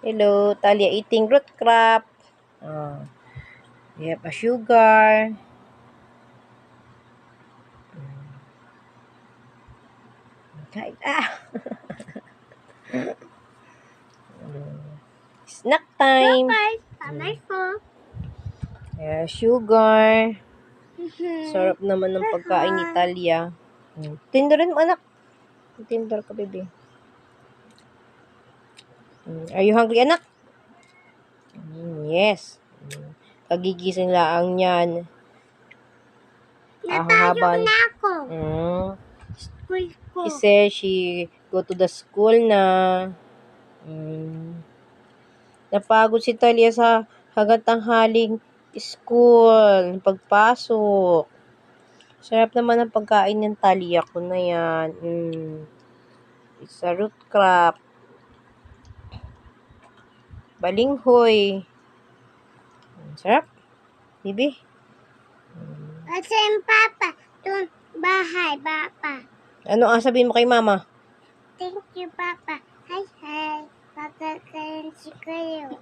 Hello, Talia eating root crab. We have a sugar. Kain. Snack time. Sugar. Sarap naman ng pagkain ni Talia. Tindarin mo, anak. Tindar ka, baby. Are you hungry, anak? Yes. Kagigising lang yan. Natayog na ako. School ko. She said she go to the school na. Napagod si Talia sa hanggang tanghaling school. Pagpasok. Sarap naman ang pagkain ng Talia ko na yan. It's a root crab. Balinghoy. Sarap. Bibi. Kasi yung papa, doon bahay, papa. Ano ang sabihin mo kay mama? Thank you, papa. Hi. Pagkakain si kayo.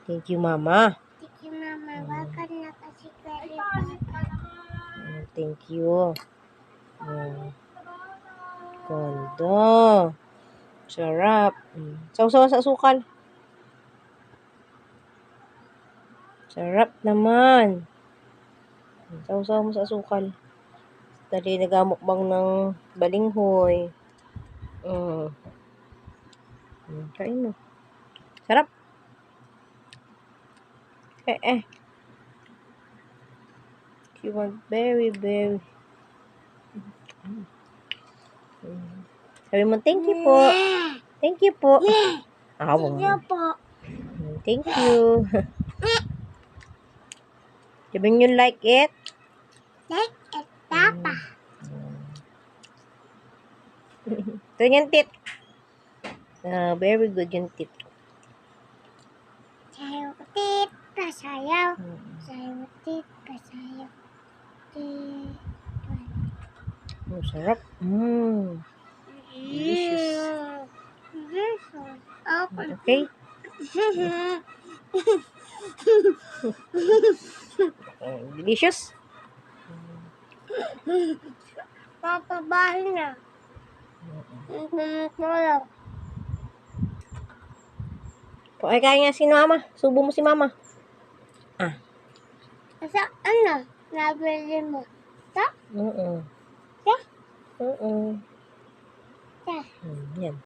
Thank you, mama. Thank you, mama. Bakit na kasi kayo, papa? Thank you. Ganda. Sarap. Sausaw sa asukal. Sarap naman. Sausaw mo sa asukal. Dali nagamukbang ng balinghoy. Kain mo. Sarap. You want very. Sabi mo, thank you po. Thank you po. Thank you po. Thank you. Sabi nyo, like it. Like it, papa. Ito yung tit. Very good yung tit. Sayaw, tit, kasayaw. Sayaw, tit, kasayaw. Tit. Sarap. Delicious. Okay? Delicious? Papa, bahay na. Kaya nga si mama. Subo mo si mama. Sa ano? Nabili mo? Sa? Sa? Yan.